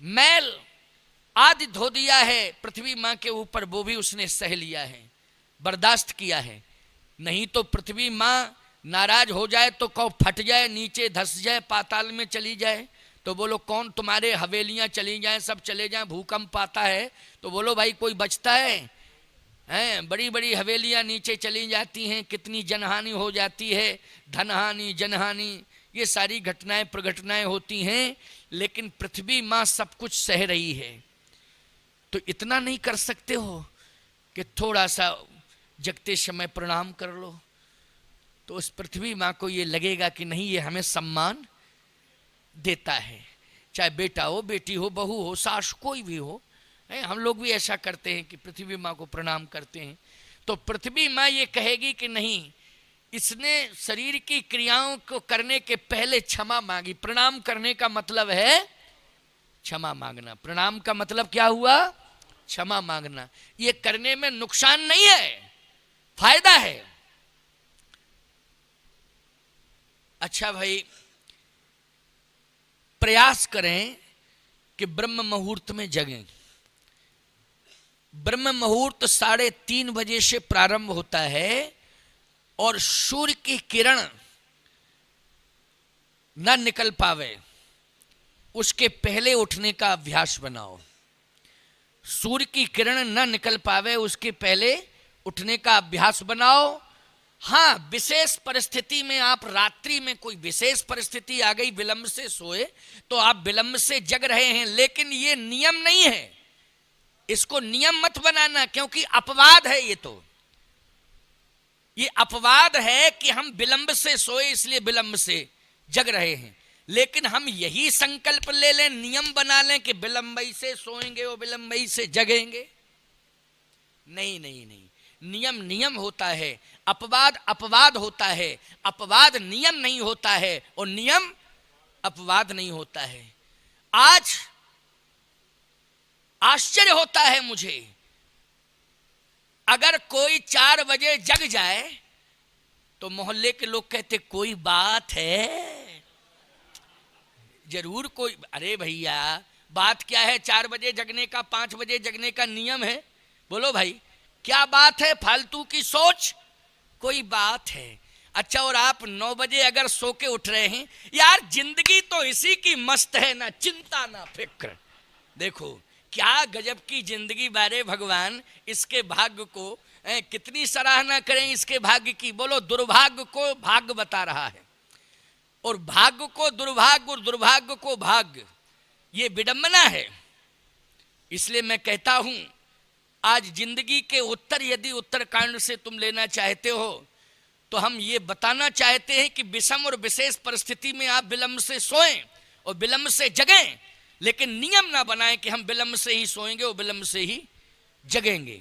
मैल आदि धो दिया है पृथ्वी माँ के ऊपर, वो भी उसने सह लिया है, बर्दाश्त किया है। नहीं तो पृथ्वी माँ नाराज हो जाए तो कौ फट जाए, नीचे धस जाए, पाताल में चली जाए, तो बोलो कौन तुम्हारे हवेलियां चली जाएं, सब चले जाएं, भूकंप आता है तो बोलो भाई कोई बचता है? हैं, बड़ी बड़ी हवेलियां नीचे चली जाती हैं, कितनी जनहानि हो जाती है, धनहानि जनहानि, ये सारी घटनाएं प्रघटनाएं होती हैं। लेकिन पृथ्वी माँ सब कुछ सह रही है। तो इतना नहीं कर सकते हो कि थोड़ा सा जगते समय प्रणाम कर लो? तो उस पृथ्वी माँ को ये लगेगा कि नहीं, ये हमें सम्मान देता है, चाहे बेटा हो, बेटी हो, बहू हो, सास, कोई भी हो। हम लोग भी ऐसा करते हैं कि पृथ्वी माँ को प्रणाम करते हैं। तो पृथ्वी माँ ये कहेगी कि नहीं, इसने शरीर की क्रियाओं को करने के पहले क्षमा मांगी। प्रणाम करने का मतलब है क्षमा मांगना। प्रणाम का मतलब क्या हुआ? क्षमा मांगना। ये करने में नुकसान नहीं है, फायदा है। अच्छा भाई, प्रयास करें कि ब्रह्म मुहूर्त में जगें। ब्रह्म मुहूर्त 3:30 बजे से प्रारंभ होता है और सूर्य की किरण न निकल पावे उसके पहले उठने का अभ्यास बनाओ। सूर्य की किरण न निकल पावे उसके पहले उठने का अभ्यास बनाओ। हाँ, विशेष परिस्थिति में, आप रात्रि में कोई विशेष परिस्थिति आ गई, विलंब से सोए तो आप विलंब से जग रहे हैं, लेकिन ये नियम नहीं है। इसको नियम मत बनाना, क्योंकि अपवाद है। ये अपवाद है कि हम विलंब से सोए इसलिए विलंब से जग रहे हैं। लेकिन हम यही संकल्प ले लें, नियम बना लें कि विलंबई से सोएंगे और विलंबई से जगेंगे। नहीं नहीं नहीं, नियम नियम होता है, अपवाद अपवाद होता है। अपवाद नियम नहीं होता है और नियम अपवाद नहीं होता है। आज आश्चर्य होता है मुझे, अगर कोई 4 बजे जग जाए तो मोहल्ले के लोग कहते कोई बात है, जरूर कोई। अरे भैया, बात क्या है? 4 बजे जगने का, 5 बजे जगने का नियम है। बोलो भाई, क्या बात है? फालतू की सोच, कोई बात है? अच्छा, और आप 9 बजे अगर सो के उठ रहे हैं, यार जिंदगी तो इसी की मस्त है, ना चिंता ना फिक्र। देखो क्या गजब की जिंदगी बारे भगवान, इसके भाग्य को कितनी सराहना करें इसके भाग्य की। बोलो, दुर्भाग्य को भाग्य बता रहा है और भाग्य को दुर्भाग्य और दुर्भाग्य को भाग्य, ये विडंबना है। इसलिए मैं कहता हूं, आज जिंदगी के उत्तर यदि उत्तरकांड से तुम लेना चाहते हो तो हम ये बताना चाहते हैं कि विषम और विशेष परिस्थिति में आप विलंब से सोएं और विलंब से जगें, लेकिन नियम ना बनाएं कि हम विलंब से ही सोएंगे और विलंब से ही जगेंगे।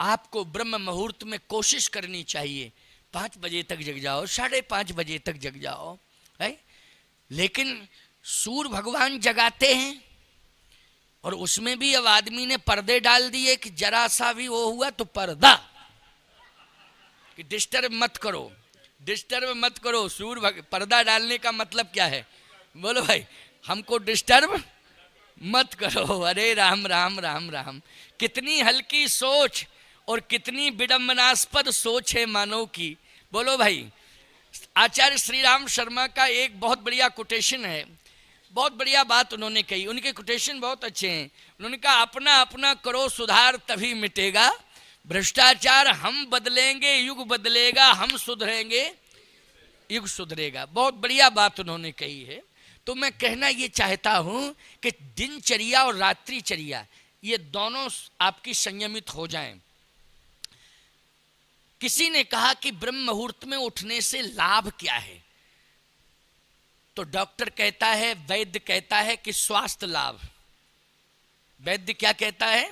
आपको ब्रह्म मुहूर्त में कोशिश करनी चाहिए, 5 बजे तक जग जाओ, 5:30 बजे तक जग जाओ, है? लेकिन सूर्य भगवान जगाते हैं और उसमें भी अब आदमी ने पर्दे डाल दिए कि जरा सा भी वो हुआ तो पर्दा, कि डिस्टर्ब मत करो, डिस्टर्ब मत करो। सूर्य पर्दा डालने का मतलब क्या है? बोलो भाई, हमको डिस्टर्ब मत करो। अरे राम राम राम राम, कितनी हल्की सोच और कितनी विडंबनास्पद सोच है मानव की। बोलो भाई, आचार्य श्री राम शर्मा का एक बहुत बढ़िया कोटेशन है, बहुत बढ़िया बात उन्होंने कही। उनके कोटेशन बहुत अच्छे हैं। उन्होंने कहा, अपना अपना करो सुधार तभी मिटेगा भ्रष्टाचार, हम बदलेंगे युग बदलेगा, हम सुधरेंगे युग सुधरेगा। बहुत बढ़िया बात उन्होंने कही है। तो मैं कहना ये चाहता हूं कि दिनचर्या और रात्रिचर्या ये दोनों आपकी संयमित हो जाएं। किसी ने कहा कि ब्रह्म मुहूर्त में उठने से लाभ क्या है? तो डॉक्टर कहता है, वैद्य कहता है कि स्वास्थ्य लाभ। वैद्य क्या कहता है?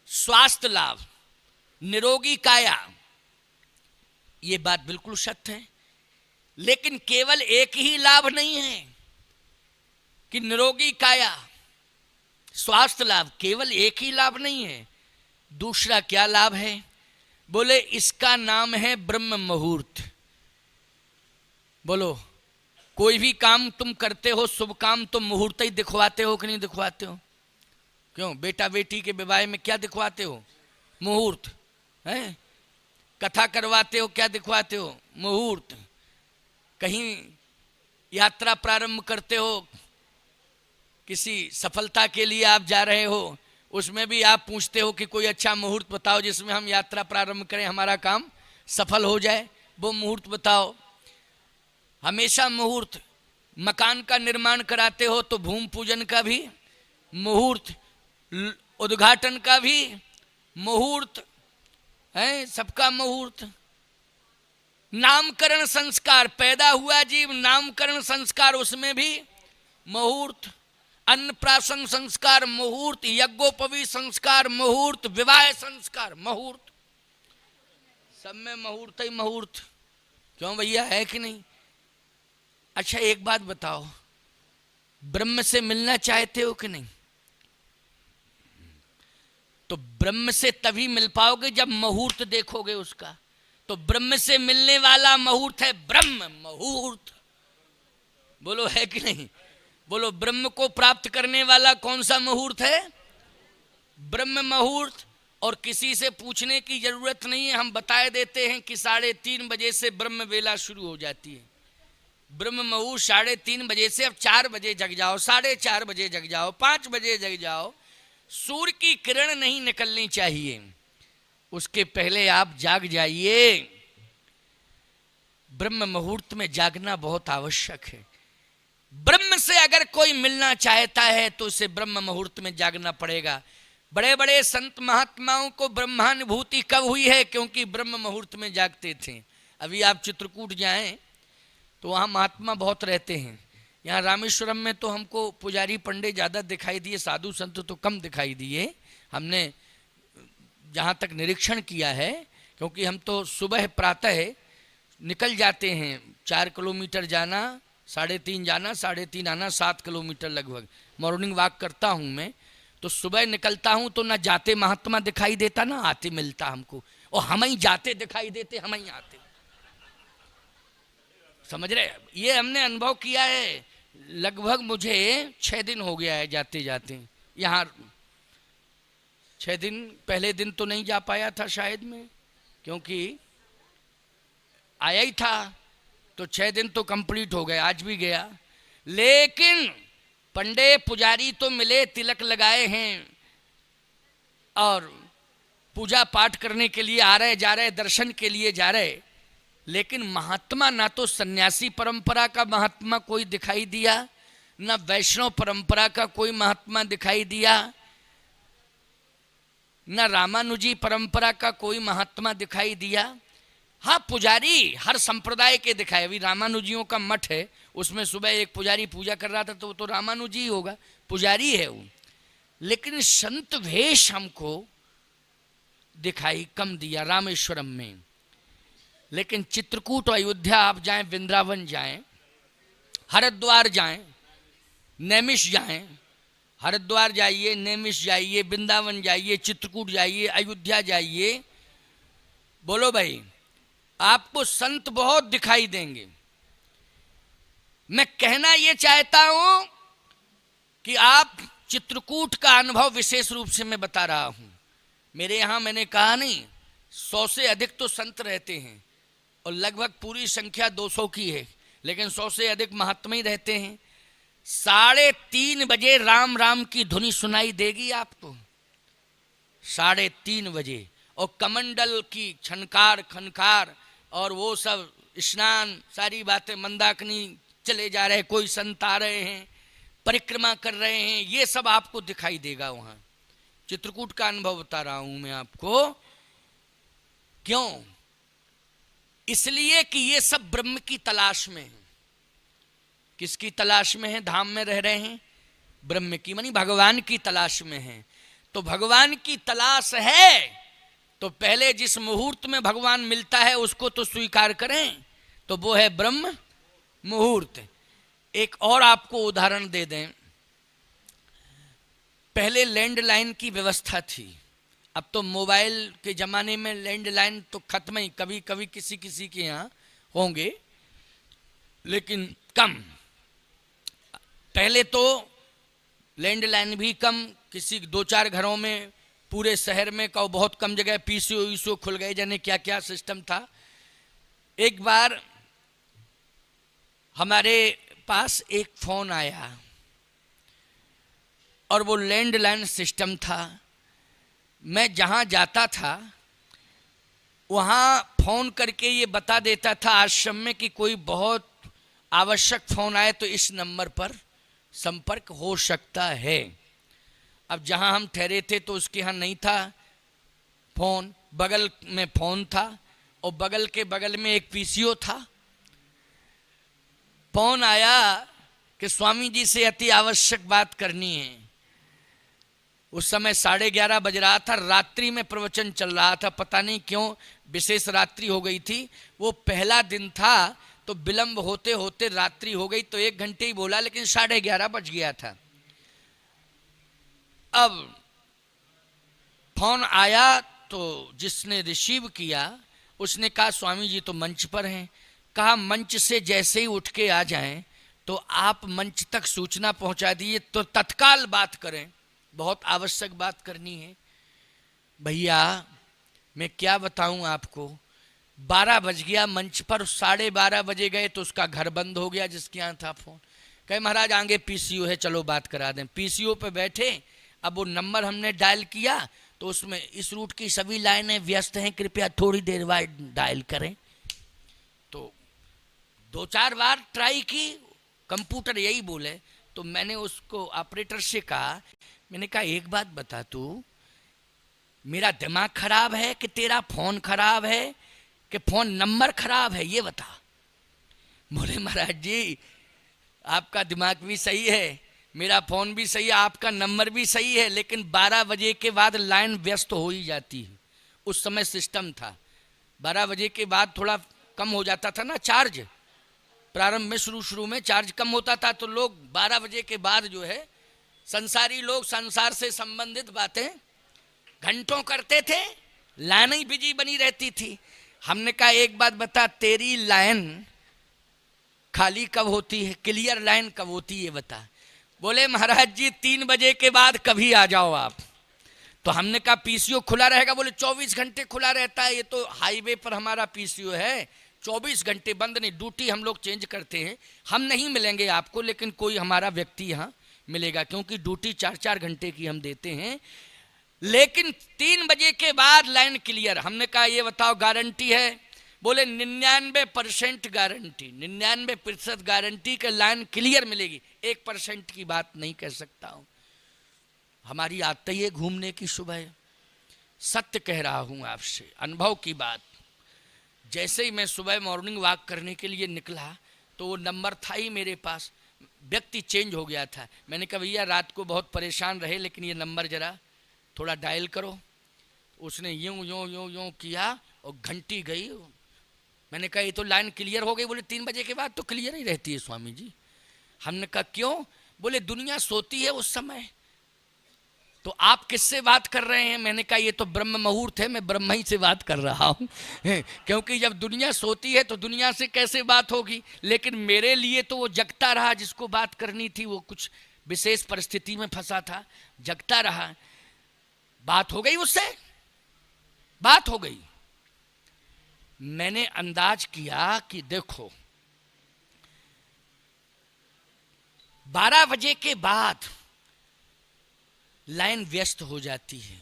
स्वास्थ्य लाभ, निरोगी काया। ये बात बिल्कुल सत्य है, लेकिन केवल एक ही लाभ नहीं है कि निरोगी काया, स्वास्थ्य लाभ, केवल एक ही लाभ नहीं है। दूसरा क्या लाभ है? बोले, इसका नाम है ब्रह्म मुहूर्त। बोलो, कोई भी काम तुम करते हो, शुभ काम, तो मुहूर्त ही दिखवाते हो कि नहीं दिखवाते हो? क्यों? बेटा बेटी के विवाह में क्या दिखवाते हो? मुहूर्त है। कथा करवाते हो, क्या दिखवाते हो? मुहूर्त। कहीं यात्रा प्रारंभ करते हो, किसी सफलता के लिए आप जा रहे हो, उसमें भी आप पूछते हो कि कोई अच्छा मुहूर्त बताओ जिसमें हम यात्रा प्रारंभ करें, हमारा काम सफल हो जाए, वो मुहूर्त बताओ। हमेशा मुहूर्त। मकान का निर्माण कराते हो तो भूमि पूजन का भी मुहूर्त, उद्घाटन का भी मुहूर्त है, सबका मुहूर्त। नामकरण संस्कार, पैदा हुआ जीव, नामकरण संस्कार, उसमें भी मुहूर्त। अन्नप्राशन संस्कार मुहूर्त, यज्ञोपवी संस्कार मुहूर्त, विवाह संस्कार मुहूर्त, सब में मुहूर्त ही मुहूर्त। क्यों भैया, है कि नहीं? अच्छा एक बात बताओ, ब्रह्म से मिलना चाहते हो कि नहीं? तो ब्रह्म से तभी मिल पाओगे जब मुहूर्त देखोगे उसका। तो ब्रह्म से मिलने वाला मुहूर्त है ब्रह्म मुहूर्त। बोलो है कि नहीं? बोलो, ब्रह्म को प्राप्त करने वाला कौन सा मुहूर्त है? ब्रह्म मुहूर्त। और किसी से पूछने की जरूरत नहीं है, हम बताए देते हैं कि 3:30 बजे से ब्रह्म वेला शुरू हो जाती है। ब्रह्म मुहूर्त 3:30 बजे से। अब 4 बजे जग जाओ, 4:30 बजे जग जाओ, 5 बजे जग जाओ, सूर्य की किरण नहीं निकलनी चाहिए, उसके पहले आप जाग जाइए। ब्रह्म मुहूर्त में जागना बहुत आवश्यक है। ब्रह्म से अगर कोई मिलना चाहता है तो उसे ब्रह्म मुहूर्त में जागना पड़ेगा। बड़े बड़े संत महात्माओं को ब्रह्मानुभूति कब हुई है? क्योंकि ब्रह्म मुहूर्त में जागते थे। अभी आप चित्रकूट जाएं तो वहाँ महात्मा बहुत रहते हैं। यहाँ रामेश्वरम में तो हमको पुजारी पंडे ज़्यादा दिखाई दिए, साधु संत तो कम दिखाई दिए, हमने जहाँ तक निरीक्षण किया है। क्योंकि हम तो सुबह प्रातः निकल जाते हैं, 4 किलोमीटर जाना, 3.5 जाना, 3.5 आना, 7 किलोमीटर लगभग मॉर्निंग वॉक करता हूँ मैं। तो सुबह निकलता हूँ तो ना जाते महात्मा दिखाई देता ना आते मिलता हमको, और हम ही जाते दिखाई देते, हम ही आते। समझ रहे? ये हमने अनुभव किया है। लगभग मुझे 6 दिन हो गया है जाते जाते यहाँ। 6 दिन, पहले दिन तो नहीं जा पाया था शायद मैं, क्योंकि आया ही था, तो 6 दिन तो कंप्लीट हो गए, आज भी गया। लेकिन पंडे पुजारी तो मिले, तिलक लगाए हैं और पूजा पाठ करने के लिए आ रहे, जा रहे, दर्शन के लिए जा रहे। लेकिन महात्मा, ना तो सन्यासी परंपरा का महात्मा कोई दिखाई दिया, ना वैष्णव परंपरा का कोई महात्मा दिखाई दिया, ना रामानुजी परंपरा का कोई महात्मा दिखाई दिया। हाँ, पुजारी हर संप्रदाय के दिखाए। अभी रामानुजियों का मठ है, उसमें सुबह एक पुजारी पूजा कर रहा था, तो वो तो रामानुजी ही होगा, पुजारी है वो। लेकिन संत वेश हमको दिखाई कम दिया रामेश्वरम में। लेकिन चित्रकूट, अयोध्या आप जाएं, वृंदावन जाएं, हरिद्वार जाएं, नैमिष जाएं, हरिद्वार जाइए, नैमिष जाइए, वृंदावन जाइए, चित्रकूट जाइए, अयोध्या जाइए, बोलो भाई, आपको संत बहुत दिखाई देंगे। मैं कहना यह चाहता हूं कि आप चित्रकूट का अनुभव विशेष रूप से मैं बता रहा हूं। मेरे यहां मैंने कहा नहीं, 100 से अधिक तो संत रहते हैं और लगभग पूरी संख्या 200 की है, लेकिन 100 से अधिक महात्मा ही रहते हैं। 3:30 बजे राम राम की ध्वनि सुनाई देगी आपको, 3:30 बजे। और कमंडल की छनकार खनकार और वो सब स्नान, सारी बातें, मंदाकिनी चले जा रहे, कोई संत आ रहे हैं, परिक्रमा कर रहे हैं, ये सब आपको दिखाई देगा वहाँ। चित्रकूट का अनुभव बता रहा हूँ मैं आपको। क्यों? इसलिए कि ये सब ब्रह्म की तलाश में है। किसकी तलाश में है? धाम में रह रहे हैं, ब्रह्म की, मानी भगवान की तलाश में है। तो भगवान की तलाश है तो पहले जिस मुहूर्त में भगवान मिलता है उसको तो स्वीकार करें, तो वो है ब्रह्म मुहूर्त। एक और आपको उदाहरण दे दें। पहले लैंडलाइन की व्यवस्था थी, अब तो मोबाइल के ज़माने में लैंडलाइन तो खत्म ही, कभी कभी किसी किसी के यहाँ होंगे। लेकिन कम। पहले तो लैंडलाइन भी कम, किसी 2-4 घरों में, पूरे शहर में का बहुत कम जगह पीसीओ ईसीओ खुल गए, जाने क्या क्या सिस्टम था। एक बार हमारे पास एक फोन आया और वो लैंडलाइन सिस्टम था। मैं जहाँ जाता था वहाँ फोन करके ये बता देता था आश्रम में कि कोई बहुत आवश्यक फोन आए तो इस नंबर पर संपर्क हो सकता है। अब जहाँ हम ठहरे थे तो उसके यहाँ नहीं था फोन, बगल में फोन था और बगल के बगल में एक पीसीओ था। फोन आया कि स्वामी जी से अति आवश्यक बात करनी है। उस समय 11:30 बज रहा था, रात्रि में प्रवचन चल रहा था, पता नहीं क्यों विशेष रात्रि हो गई थी। वो पहला दिन था तो विलंब होते होते रात्रि हो गई, तो 1 घंटे ही बोला, लेकिन 11:30 बज गया था। अब फोन आया तो जिसने रिसीव किया उसने कहा स्वामी जी तो मंच पर हैं। कहा मंच से जैसे ही उठ के आ जाएं तो आप मंच तक सूचना पहुंचा दीजिए, तो तत्काल बात करें, बहुत आवश्यक बात करनी है। भैया मैं क्या बताऊं आपको, 12 बज गया मंच पर, 12:30 बजे गए तो उसका घर बंद हो गया जिसके यहाँ था फोन। कहे महाराज आगे पीसीओ है, चलो बात करा दें। पीसीओ पे बैठे, अब वो नंबर हमने डायल किया तो उसमें इस रूट की सभी लाइनें व्यस्त हैं, कृपया थोड़ी देर बाद डायल करें। तो 2-4 बार ट्राई की, कंप्यूटर यही बोले। तो मैंने उसको ऑपरेटर से कहा, मैंने कहा एक बात बता, तू मेरा दिमाग खराब है कि तेरा फोन खराब है कि फोन नंबर खराब है, ये बता। बोले महाराज जी आपका दिमाग भी सही है, मेरा फोन भी सही है, आपका नंबर भी सही है, लेकिन 12 बजे के बाद लाइन व्यस्त हो ही जाती है। उस समय सिस्टम था 12 बजे के बाद थोड़ा कम हो जाता था ना चार्ज, प्रारंभ में शुरू में चार्ज कम होता था, तो लोग 12 बजे के बाद जो है संसारी लोग संसार से संबंधित बातें घंटों करते थे, लाइन ही बिजी बनी रहती थी। हमने कहा एक बात बता, तेरी लाइन खाली कब होती है, क्लियर लाइन कब होती है ये बता। बोले महाराज जी 3 बजे के बाद कभी आ जाओ आप। तो हमने कहा पीसीओ खुला रहेगा? बोले 24 घंटे खुला रहता है, ये तो हाईवे पर हमारा पीसीओ है, 24 घंटे बंद नहीं, ड्यूटी हम लोग चेंज करते हैं। हम नहीं मिलेंगे आपको, लेकिन कोई हमारा व्यक्ति यहाँ मिलेगा, क्योंकि ड्यूटी 4-4 घंटे की हम देते हैं, लेकिन 3 बजे के बाद लाइन क्लियर। हमने कहा ये बताओ गारंटी है? बोले 99% गारंटी, 99% गारंटी के लाइन क्लियर मिलेगी, 1% की बात नहीं कह सकता हूं। हमारी आदत ही है घूमने की सुबह, सत्य कह रहा हूं आपसे, अनुभव की बात। जैसे ही मैं सुबह मॉर्निंग वॉक करने के लिए निकला तो वो नंबर था ही मेरे पास, व्यक्ति चेंज हो गया था। मैंने कहा भैया रात को बहुत परेशान रहे, लेकिन ये नंबर जरा थोड़ा डायल करो। उसने यूं यूं यूं यूं किया और घंटी गई। मैंने कहा ये तो लाइन क्लियर हो गई। बोले 3 बजे के बाद तो क्लियर ही रहती है स्वामी जी। हमने कहा क्यों? बोले दुनिया सोती है उस समय। तो आप किससे बात कर रहे हैं? मैंने कहा ये तो ब्रह्म मुहूर्त है, मैं ब्रह्म ही से बात कर रहा हूँ क्योंकि जब दुनिया सोती है तो दुनिया से कैसे बात होगी। लेकिन मेरे लिए तो वो जगता रहा, जिसको बात करनी थी वो कुछ विशेष परिस्थिति में फंसा था, जगता रहा। बात हो गई उससे, बात हो गई। मैंने अंदाज किया कि देखो 12 बजे के बाद लाइन व्यस्त हो जाती है,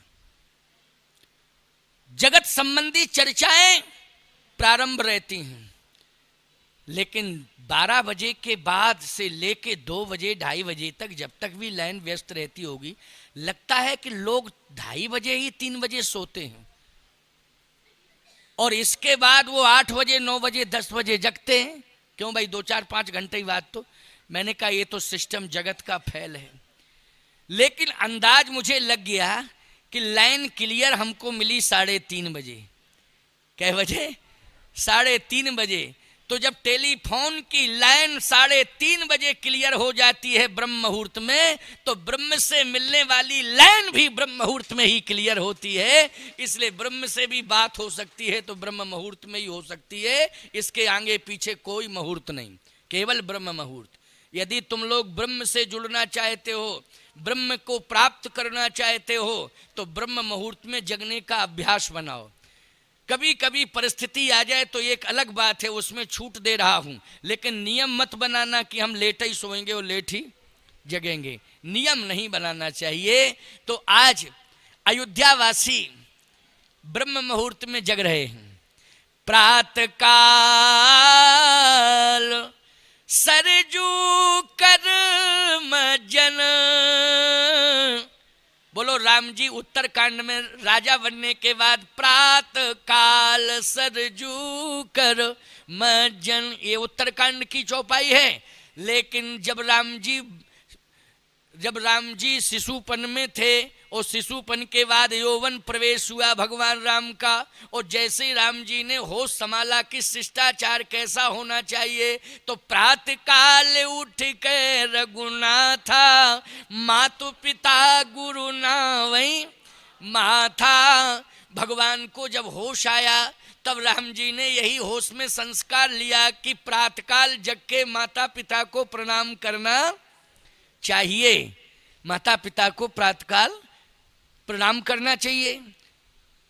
जगत संबंधी चर्चाएं प्रारंभ रहती हैं, लेकिन 12 बजे के बाद से लेके 2 बजे 2:30 बजे तक जब तक भी लाइन व्यस्त रहती होगी, लगता है कि लोग 2:30 बजे ही 3 बजे सोते हैं और इसके बाद वो 8 बजे 9 बजे 10 बजे जगते हैं। क्यों भाई 2-4-5 घंटे ही बात। तो मैंने कहा ये तो सिस्टम जगत का फैल है। लेकिन अंदाज मुझे लग गया कि लाइन क्लियर हमको मिली 3:30 बजे। कै बजे? 3:30 बजे। तो जब टेलीफोन की लाइन 3:30 बजे क्लियर हो जाती है ब्रह्म मुहूर्त में, तो ब्रह्म से मिलने वाली लाइन भी ब्रह्म मुहूर्त में ही क्लियर होती है। इसलिए ब्रह्म से भी बात हो सकती है तो ब्रह्म मुहूर्त में ही हो सकती है, इसके आगे पीछे कोई मुहूर्त नहीं। केवल ब्रह्म मुहूर्त। यदि तुम लोग ब्रह्म से जुड़ना चाहते हो, ब्रह्म को प्राप्त करना चाहते हो, तो ब्रह्म मुहूर्त में जगने का अभ्यास बनाओ। कभी कभी परिस्थिति आ जाए तो एक अलग बात है, उसमें छूट दे रहा हूं, लेकिन नियम मत बनाना कि हम लेट ही सोएंगे और लेट ही जगेंगे। नियम नहीं बनाना चाहिए। तो आज अयोध्यावासी ब्रह्म मुहूर्त में जग रहे हैं। प्रातः काल सरजू कर मज्जन। बोलो राम जी उत्तरकांड में राजा बनने के बाद प्रातः काल सरजू कर मज्जन, ये उत्तरकांड की चौपाई है। लेकिन जब राम जी शिशुपन में थे और शिशुपन के बाद यौवन प्रवेश हुआ भगवान राम का, और जैसे राम जी ने होश संभाला कि शिष्टाचार कैसा होना चाहिए, तो प्रातः काल उठ के रघुनाथा मातु पिता गुरु नावई माथा। भगवान को जब होश आया तब राम जी ने यही होश में संस्कार लिया कि प्रातःकाल जग के माता पिता को प्रणाम करना चाहिए। माता पिता को प्रातःकाल प्रणाम करना चाहिए।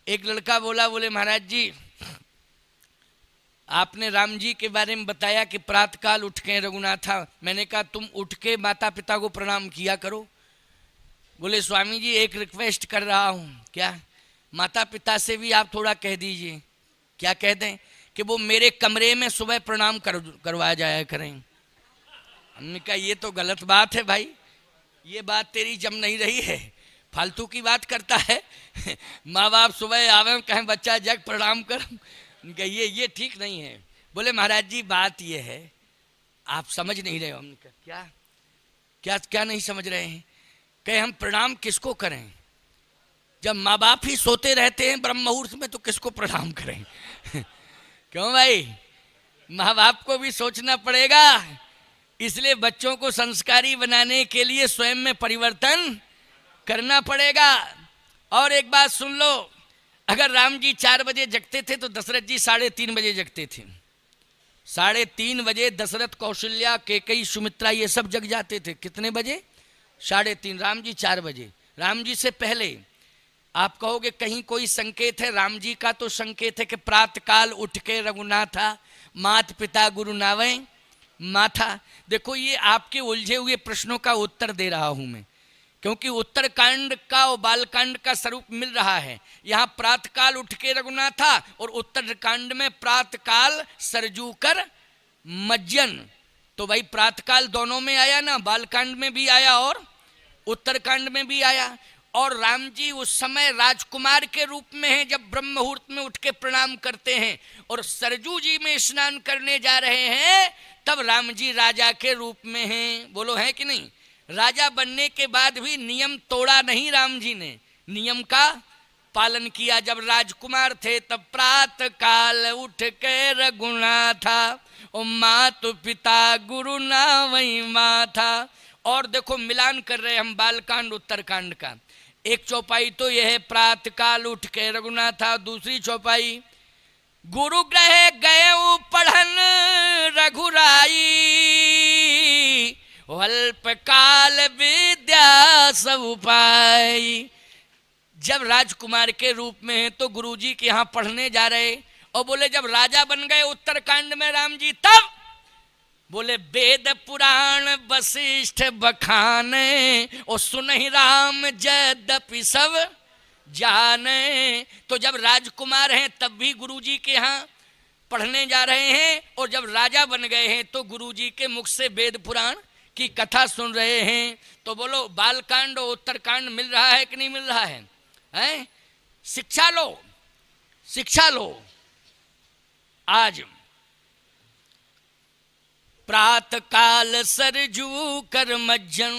एक लड़का बोले महाराज जी आपने राम जी के बारे में बताया कि प्रातःकाल उठ के रघुनाथा, मैंने कहा तुम उठ के माता पिता को प्रणाम किया करो। बोले स्वामी जी एक रिक्वेस्ट कर रहा हूँ। क्या? माता पिता से भी आप थोड़ा कह दीजिए। क्या कह दें? कि वो मेरे कमरे में सुबह प्रणाम करवाया जाया करें। हमने कहा ये तो गलत बात है भाई, ये बात तेरी जम नहीं रही है, फालतू की बात करता है। माँ बाप सुबह आवे कहें बच्चा जग प्रणाम कर, ये ठीक नहीं है। बोले महाराज जी बात ये है आप समझ नहीं रहे हो। हमने कहा क्या क्या क्या नहीं समझ रहे हैं? कहे हम प्रणाम किसको करें? जब माँ बाप ही सोते रहते हैं ब्रह्म मुहूर्त में तो किसको प्रणाम करें? क्यों भाई? माँ बाप को भी सोचना पड़ेगा। इसलिए बच्चों को संस्कारी बनाने के लिए स्वयं में परिवर्तन करना पड़ेगा। और एक बात सुन लो, अगर राम जी 4 बजे जगते थे तो दशरथ जी 3:30 बजे जगते थे। 3:30 बजे दशरथ, कौशल्या, कैकेयी, सुमित्रा ये सब जग जाते थे। कितने बजे? 3:30। राम जी 4 बजे। राम जी से पहले आप कहोगे कहीं कोई संकेत है? राम जी का तो संकेत है कि प्रातःकाल उठ के रघुनाथा मात पिता गुरु नावे माथा। देखो ये आपके उलझे हुए प्रश्नों का उत्तर दे रहा हूं मैं, क्योंकि उत्तरकांड का और बालकांड का स्वरूप मिल रहा है। यहाँ प्रातःकाल उठ के रघुनाथा और उत्तरकांड में प्रातःकाल सरजू कर मज्जन। तो भाई प्रातःकाल दोनों में आया ना, बालकांड में भी आया और उत्तरकांड में भी आया। और राम जी उस समय राजकुमार के रूप में हैं जब ब्रह्म मुहूर्त में उठ के प्रणाम करते हैं, और सरजू जी में स्नान करने जा रहे हैं तब राम जी राजा के रूप में हैं। बोलो है कि नहीं? राजा बनने के बाद भी नियम तोड़ा नहीं राम जी ने, नियम का पालन किया। जब राजकुमार थे तब प्रातः काल उठ के रघुनाथा और मातु पिता गुरु नावई माथा। और देखो मिलान कर रहे हम बालकांड उत्तरकांड का। एक चौपाई तो यह है प्रातःकाल उठ के रघुनाथा, दूसरी चौपाई गुरु ग्रह गए पढ़न रघुराई अल्प काल विद्या सब पाई। जब राजकुमार के रूप में है तो गुरुजी के यहाँ पढ़ने जा रहे, और बोले जब राजा बन गए उत्तरकांड में राम जी तब बोले वेद पुराण वशिष्ठ बखाने और सुनहि राम यद्यपि सब जाने। तो जब राजकुमार हैं तब भी गुरुजी के यहाँ पढ़ने जा रहे हैं, और जब राजा बन गए हैं तो गुरुजी के मुख से वेद पुराण की कथा सुन रहे हैं। तो बोलो बालकांड और उत्तरकांड मिल रहा है कि नहीं मिल रहा है? हैं? शिक्षा लो, शिक्षा लो। आज प्रातःकाल सरजू कर मज्जन,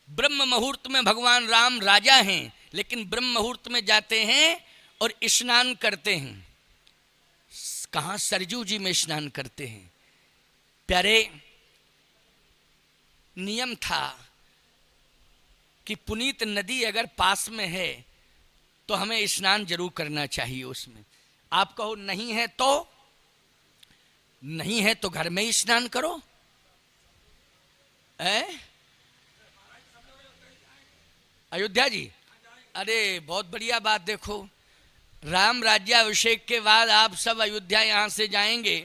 ब्रह्म मुहूर्त में भगवान राम राजा हैं, लेकिन ब्रह्म मुहूर्त में जाते हैं और स्नान करते हैं। कहाँ? सरजू जी में स्नान करते हैं। प्यारे, नियम था कि पुनीत नदी अगर पास में है तो हमें स्नान जरूर करना चाहिए उसमें। आप कहो नहीं है तो नहीं है तो घर में ही स्नान करो, है अयोध्या जी। अरे बहुत बढ़िया बात। देखो, राम राज्याभिषेक के बाद आप सब अयोध्या यहाँ से जाएंगे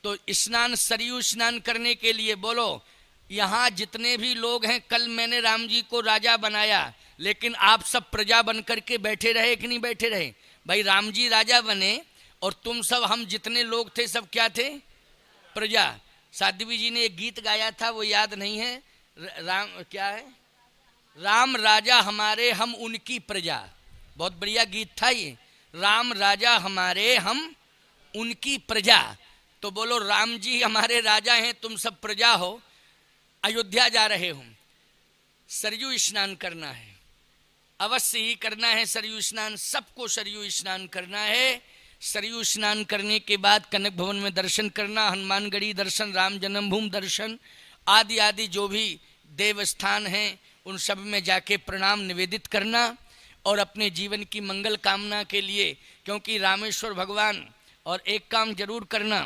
तो स्नान, सरयू स्नान करने के लिए। बोलो, यहाँ जितने भी लोग हैं, कल मैंने राम जी को राजा बनाया, लेकिन आप सब प्रजा बन करके बैठे रहे कि नहीं बैठे रहे? भाई राम जी राजा बने और तुम सब, हम जितने लोग थे सब क्या थे? प्रजा। साध्वी जी ने एक गीत गाया था, वो याद नहीं है, राम क्या है, राम राजा हमारे हम उनकी प्रजा। बहुत बढ़िया गीत था ये, राम राजा हमारे हम उनकी प्रजा। तो बोलो, राम जी हमारे राजा हैं, तुम सब प्रजा हो, अयोध्या जा रहे हो, सरयू स्नान करना है, अवश्य ही करना है सरयू स्नान, सबको सरयू स्नान करना है। सरयू स्नान करने के बाद कनक भवन में दर्शन करना, हनुमानगढ़ी दर्शन, राम जन्मभूमि दर्शन आदि आदि जो भी देवस्थान हैं उन सब में जाके प्रणाम निवेदित करना और अपने जीवन की मंगल कामना के लिए, क्योंकि रामेश्वर भगवान, और एक काम जरूर करना,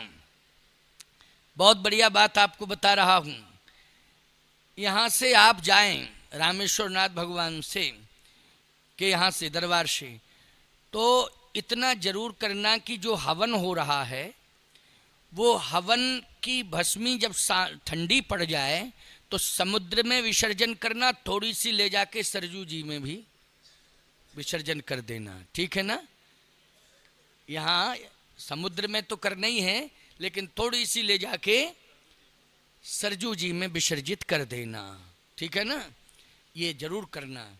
बहुत बढ़िया बात आपको बता रहा हूँ। यहाँ से आप जाएं रामेश्वर नाथ भगवान से के यहाँ से दरबार से, तो इतना जरूर करना कि जो हवन हो रहा है वो हवन की भस्मी जब ठंडी पड़ जाए तो समुद्र में विसर्जन करना, थोड़ी सी ले जाके सरजू जी में भी विसर्जन कर देना, ठीक है ना? यहाँ समुद्र में तो करना ही है, लेकिन थोड़ी सी ले जाके सरजू जी में विसर्जित कर देना, ठीक है ना? ये जरूर करना।